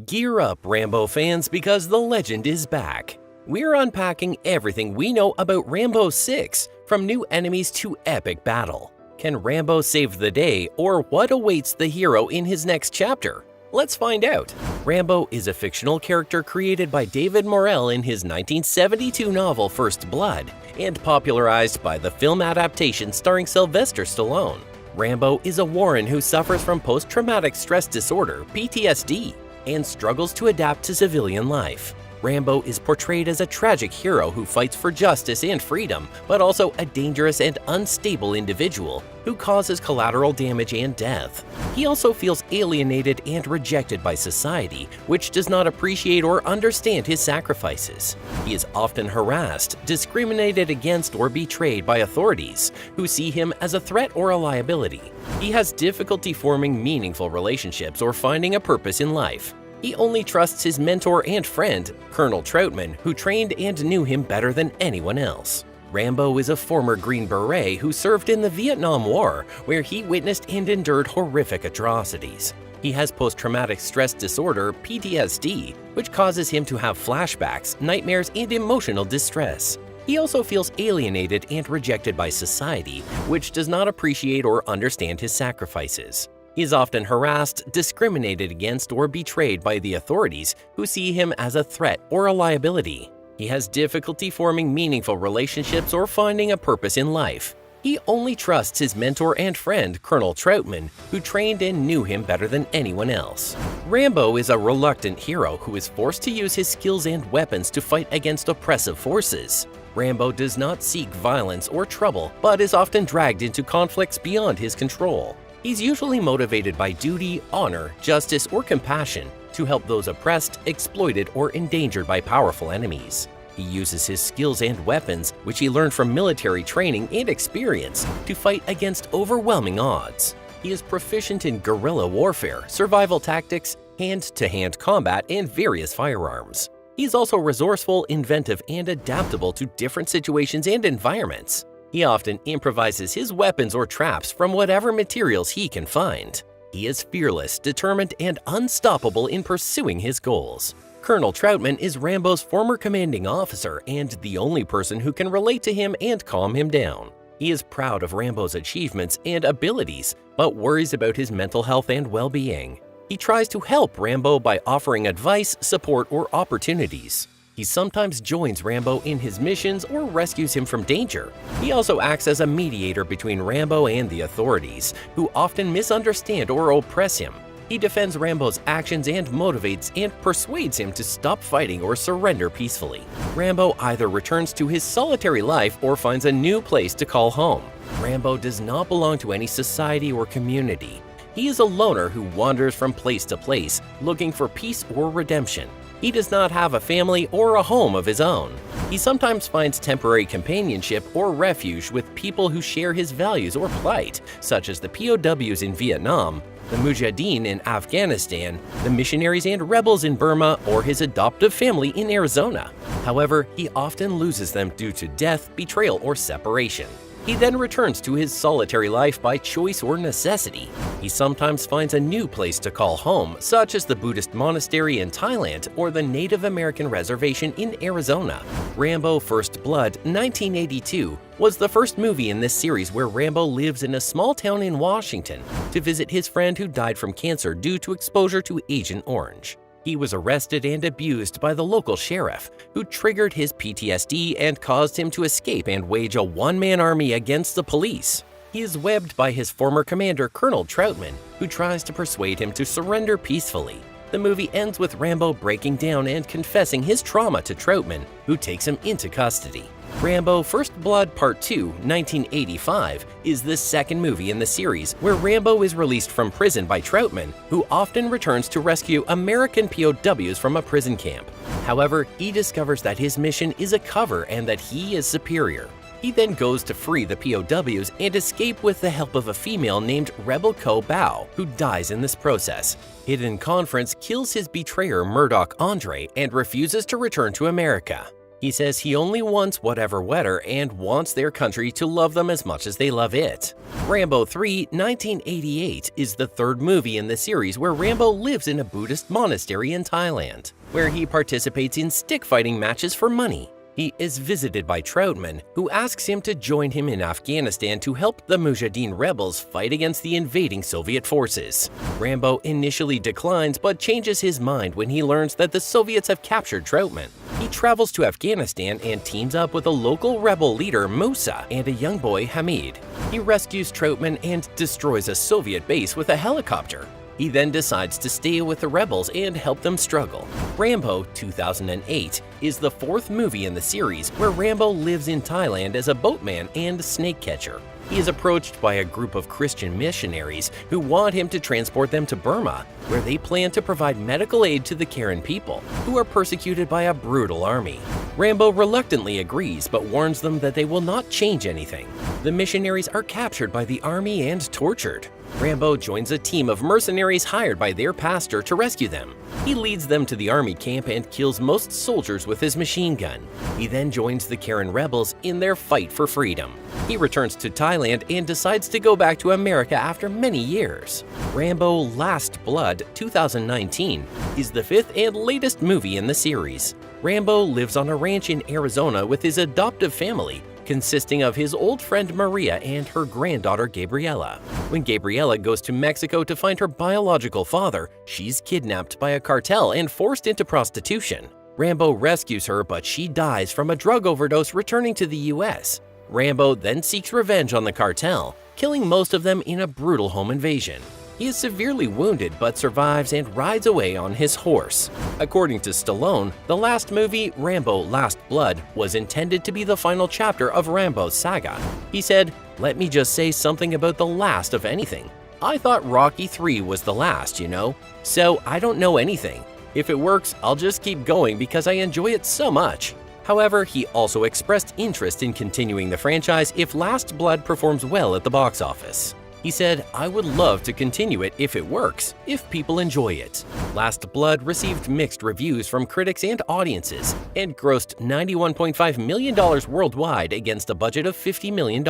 Gear up, Rambo fans, because the legend is back. We're unpacking everything we know about Rambo 6, from new enemies to epic battle. Can Rambo save the day, or what awaits the hero in his next chapter? Let's find out. Rambo is a fictional character created by David Morrell in his 1972 novel First Blood, and popularized by the film adaptation starring Sylvester Stallone. Rambo is a Warren who suffers from post-traumatic stress disorder, PTSD, and struggles to adapt to civilian life. Rambo is portrayed as a tragic hero who fights for justice and freedom, but also a dangerous and unstable individual who causes collateral damage and death. He also feels alienated and rejected by society, which does not appreciate or understand his sacrifices. He is often harassed, discriminated against, or betrayed by authorities, who see him as a threat or a liability. He has difficulty forming meaningful relationships or finding a purpose in life. He only trusts his mentor and friend, Colonel Troutman, who trained and knew him better than anyone else. Rambo is a former Green Beret who served in the Vietnam War, where he witnessed and endured horrific atrocities. He has post-traumatic stress disorder, PTSD, which causes him to have flashbacks, nightmares, and emotional distress. He also feels alienated and rejected by society, which does not appreciate or understand his sacrifices. He is often harassed, discriminated against, or betrayed by the authorities, who see him as a threat or a liability. He has difficulty forming meaningful relationships or finding a purpose in life. He only trusts his mentor and friend, Colonel Troutman, who trained and knew him better than anyone else. Rambo is a reluctant hero who is forced to use his skills and weapons to fight against oppressive forces. Rambo does not seek violence or trouble, but is often dragged into conflicts beyond his control. He's usually motivated by duty, honor, justice, or compassion to help those oppressed, exploited, or endangered by powerful enemies. He uses his skills and weapons, which he learned from military training and experience, to fight against overwhelming odds. He is proficient in guerrilla warfare, survival tactics, hand-to-hand combat, and various firearms. He is also resourceful, inventive, and adaptable to different situations and environments. He often improvises his weapons or traps from whatever materials he can find. He is fearless, determined, and unstoppable in pursuing his goals. Colonel Troutman is Rambo's former commanding officer and the only person who can relate to him and calm him down. He is proud of Rambo's achievements and abilities, but worries about his mental health and well-being. He tries to help Rambo by offering advice, support, or opportunities. He sometimes joins Rambo in his missions or rescues him from danger. He also acts as a mediator between Rambo and the authorities, who often misunderstand or oppress him. He defends Rambo's actions and motivates and persuades him to stop fighting or surrender peacefully. Rambo either returns to his solitary life or finds a new place to call home. Rambo does not belong to any society or community. He is a loner who wanders from place to place, looking for peace or redemption. He does not have a family or a home of his own. He sometimes finds temporary companionship or refuge with people who share his values or plight, such as the POWs in Vietnam, the Mujahideen in Afghanistan, the missionaries and rebels in Burma, or his adoptive family in Arizona. However, he often loses them due to death, betrayal, or separation. He then returns to his solitary life by choice or necessity. He sometimes finds a new place to call home, such as the Buddhist monastery in Thailand or the Native American reservation in Arizona. Rambo First Blood 1982 was the first movie in this series where Rambo lives in a small town in Washington to visit his friend who died from cancer due to exposure to Agent Orange. He was arrested and abused by the local sheriff, who triggered his PTSD and caused him to escape and wage a one-man army against the police. He is webbed by his former commander, Colonel Troutman, who tries to persuade him to surrender peacefully. The movie ends with Rambo breaking down and confessing his trauma to Troutman, who takes him into custody. Rambo First Blood Part 2, 1985, is the second movie in the series where Rambo is released from prison by Troutman, who often returns to rescue American POWs from a prison camp. However, he discovers that his mission is a cover and that he is superior. He then goes to free the POWs and escape with the help of a female named Rebel Co. Bao, who dies in this process. Hidden Conference kills his betrayer Murdoch Andre and refuses to return to America. He says he only wants whatever wetter and wants their country to love them as much as they love it. Rambo 3, 1988 is the third movie in the series where Rambo lives in a Buddhist monastery in Thailand, where he participates in stick fighting matches for money. He is visited by Troutman, who asks him to join him in Afghanistan to help the Mujahideen rebels fight against the invading Soviet forces. Rambo initially declines but changes his mind when he learns that the Soviets have captured Troutman. He travels to Afghanistan and teams up with a local rebel leader, Musa, and a young boy, Hamid. He rescues Troutman and destroys a Soviet base with a helicopter. He then decides to stay with the rebels and help them struggle. Rambo 2008 is the fourth movie in the series where Rambo lives in Thailand as a boatman and snake catcher. He is approached by a group of Christian missionaries who want him to transport them to Burma, where they plan to provide medical aid to the Karen people, who are persecuted by a brutal army. Rambo reluctantly agrees but warns them that they will not change anything. The missionaries are captured by the army and tortured. Rambo joins a team of mercenaries hired by their pastor to rescue them. He leads them to the army camp and kills most soldiers with his machine gun. He then joins the Karen rebels in their fight for freedom. He returns to Thailand and decides to go back to America after many years. Rambo Last Blood 2019 is the fifth and latest movie in the series. Rambo lives on a ranch in Arizona with his adoptive family, consisting of his old friend Maria and her granddaughter Gabriela. When Gabriela goes to Mexico to find her biological father, she's kidnapped by a cartel and forced into prostitution. Rambo rescues her, but she dies from a drug overdose returning to the US. Rambo then seeks revenge on the cartel, killing most of them in a brutal home invasion. He is severely wounded but survives and rides away on his horse. According to Stallone, the last movie, Rambo Last Blood, was intended to be the final chapter of Rambo's saga. He said, "Let me just say something about the last of anything. I thought Rocky 3 was the last, you know? So I don't know anything. If it works, I'll just keep going because I enjoy it so much." However, he also expressed interest in continuing the franchise if Last Blood performs well at the box office. He said, "I would love to continue it if it works, if people enjoy it." Last Blood received mixed reviews from critics and audiences and grossed $91.5 million worldwide against a budget of $50 million.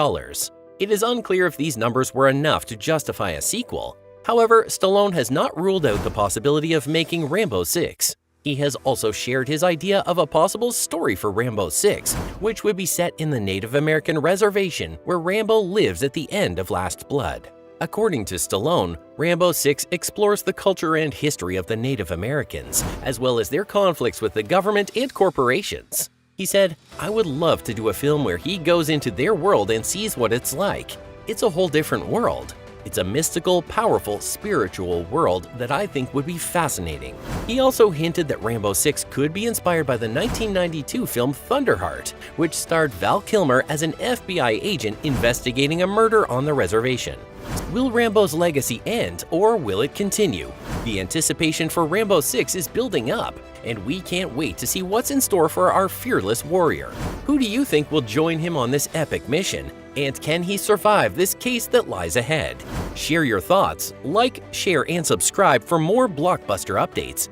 It is unclear if these numbers were enough to justify a sequel. However, Stallone has not ruled out the possibility of making Rambo 6. He has also shared his idea of a possible story for Rambo 6, which would be set in the Native American reservation where Rambo lives at the end of Last Blood. According to Stallone, Rambo 6 explores the culture and history of the Native Americans, as well as their conflicts with the government and corporations. He said, "I would love to do a film where he goes into their world and sees what it's like. It's a whole different world. It's a mystical, powerful, spiritual world that I think would be fascinating." He also hinted that Rambo 6 could be inspired by the 1992 film Thunderheart, which starred Val Kilmer as an FBI agent investigating a murder on the reservation. Will Rambo's legacy end, or will it continue? The anticipation for Rambo 6 is building up, and we can't wait to see what's in store for our fearless warrior. Who do you think will join him on this epic mission? And can he survive this case that lies ahead? Share your thoughts, like, share, and subscribe for more blockbuster updates.